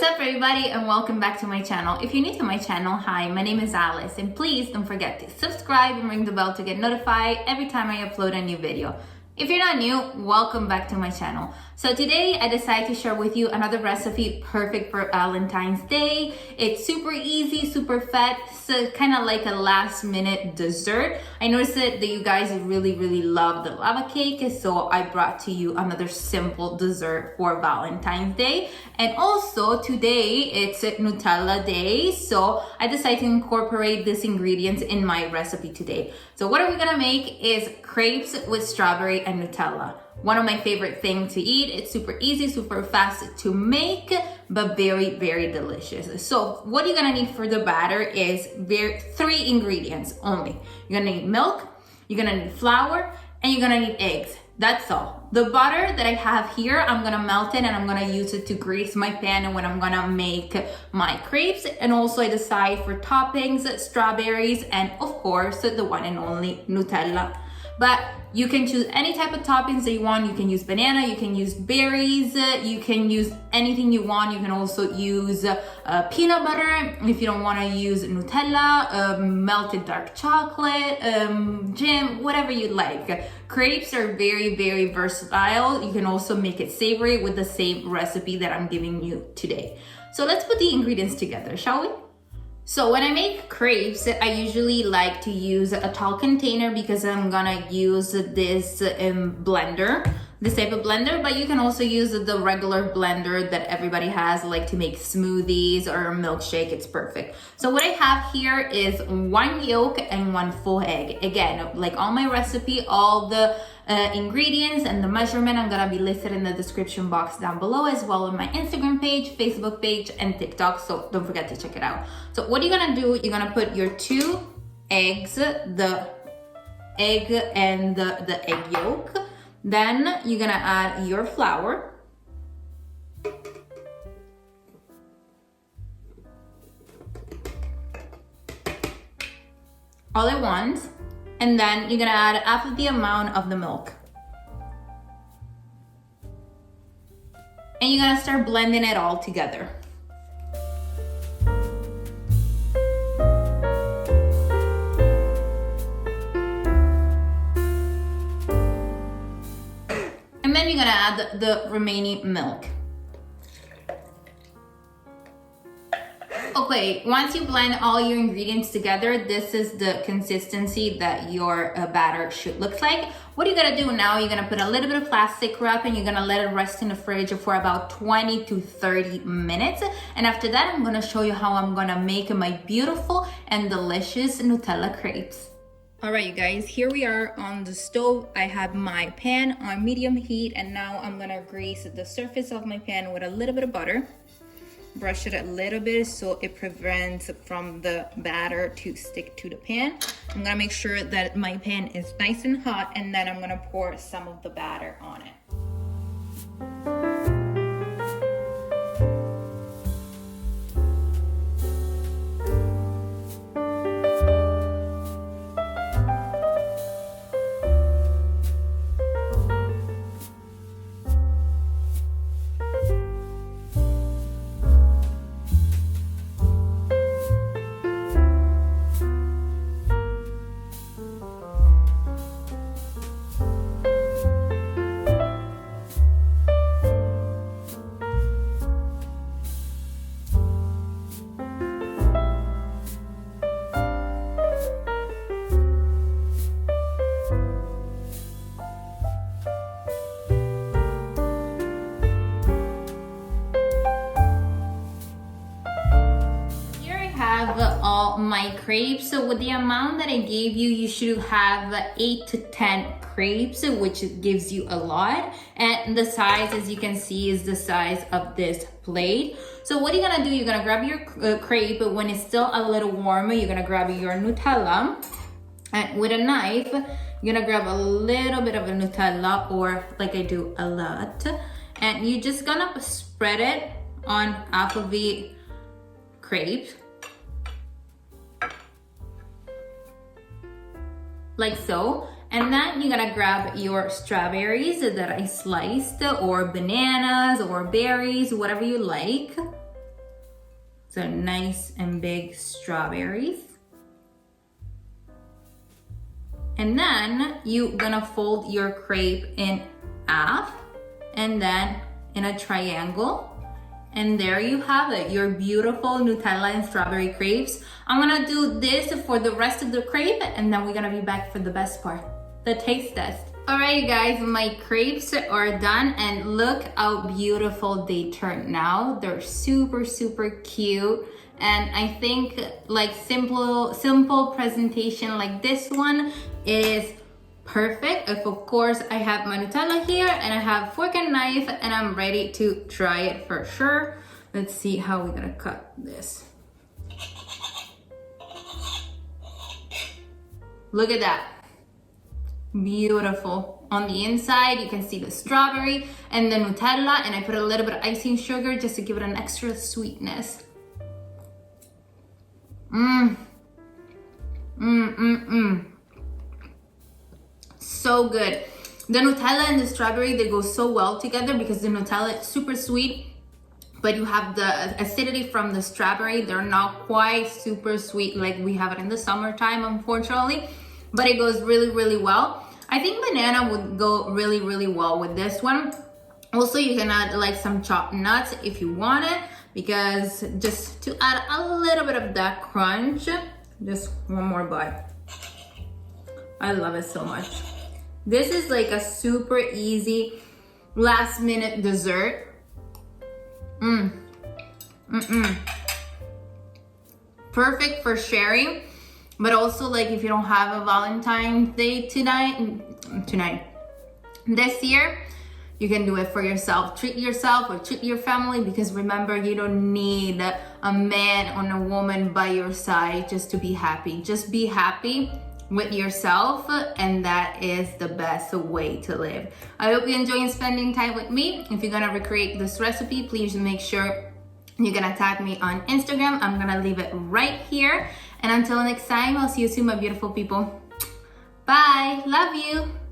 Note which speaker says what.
Speaker 1: up everybody and welcome back to my channel. If you're new to my channel, hi, my name is Alice and please don't forget to subscribe and ring the bell to get notified every time I upload a new video. If you're not new, welcome back to my channel. So today I decided to share with you another recipe perfect for Valentine's Day. It's super easy, super fast, so kind of like a last minute dessert. I noticed that you guys really love the lava cake, so I brought to you another simple dessert for Valentine's Day. And also today it's Nutella Day, so I decided to incorporate these ingredients in my recipe today. So what are we gonna make is crepes with strawberry and Nutella. One of my favorite things to eat. It's super easy, super fast to make, but very delicious. So what you're gonna need for the batter is three ingredients only. You're gonna need milk, you're gonna need flour, and you're gonna need eggs. That's all. The butter that I have here, I'm gonna melt it and I'm gonna use it to grease my pan when I'm gonna make my crepes. And also I decide for toppings, strawberries, and of course, the one and only Nutella. But you can choose any type of toppings that you want. You can use banana, you can use berries, you can use anything you want. You can also use peanut butter if you don't want to use Nutella, melted dark chocolate, jam, whatever you like. Crepes are very versatile. You can also make it savory with the same recipe that I'm giving you today. So let's put the ingredients together, shall we? So when I make crepes, I usually like to use a tall container because I'm gonna use this blender, this type of blender, but you can also use the regular blender that everybody has, like to make smoothies or a milkshake. It's perfect. So what I have here is 1 yolk and 1 full egg. Again, like all my recipe, all the ingredients and the measurement I'm gonna be listed in the description box down below, as well on my Instagram page, Facebook page, and TikTok, so don't forget to check it out. So what you're gonna do, you're gonna put your 2 eggs, the egg and the egg yolk. Then you're gonna add your flour. All at once. And then you're gonna add half of the amount of the milk. And you're gonna start blending it all together. And then you're gonna add the remaining milk. Okay, once you blend all your ingredients together, this is the consistency that your batter should look like. What you're gonna do now, you're gonna put a little bit of plastic wrap and you're gonna let it rest in the fridge for about 20 to 30 minutes. And after that, I'm gonna show you how I'm gonna make my beautiful and delicious Nutella crepes. All right, you guys, here we are on the stove. I have my pan on medium heat and now I'm gonna grease the surface of my pan with a little bit of butter. Brush it a little bit so it prevents from the batter to stick to the pan. I'm gonna make sure that my pan is nice and hot, and then I'm gonna pour some of the batter on it. All my crepes. So with the amount that I gave you, you should have 8 to 10 crepes, which gives you a lot. And the size, as you can see, is the size of this plate. So what you're gonna do, you're gonna grab your crepe when it's still a little warm. You're gonna grab your Nutella, and with a knife, you're gonna grab a little bit of a Nutella, or like I do, a lot. And you're just gonna spread it on half of the crepe. Like so. And then you're gonna grab your strawberries that I sliced, or bananas or berries, whatever you like. So nice and big strawberries. And then you're gonna fold your crepe in half and then in a triangle. And there you have it, your beautiful Nutella and strawberry crepes. I'm gonna do this for the rest of the crepe and then we're gonna be back for the best part, the taste test. Alright guys, my crepes are done and look how beautiful they turned out. They're super, super cute. And I think like simple presentation like this one is perfect. Of course, I have my Nutella here and I have fork and knife and I'm ready to try it for sure. Let's see how we're gonna cut this. Look at that. Beautiful. On the inside, you can see the strawberry and the Nutella, and I put a little bit of icing sugar just to give it an extra sweetness. So good. The Nutella and the strawberry, they go so well together because the Nutella is super sweet, but you have the acidity from the strawberry. They're not quite super sweet like we have it in the summertime, unfortunately, but it goes really, really well. I think banana would go really, really well with this one. Also, you can add like some chopped nuts if you want it, because just to add a little bit of that crunch. Just one more bite. I love it so much. This is like a super easy last minute dessert. Perfect for sharing, but also like if you don't have a Valentine's Day this year, you can do it for yourself. Treat yourself or treat your family, because remember, you don't need a man or a woman by your side just to be happy. Just be happy with yourself, and that is the best way to live. I hope you enjoy spending time with me. If you're gonna recreate this recipe, please make sure you're gonna tag me on Instagram. I'm gonna leave it right here. And until next time, I'll see you soon, my beautiful people. Bye, love you.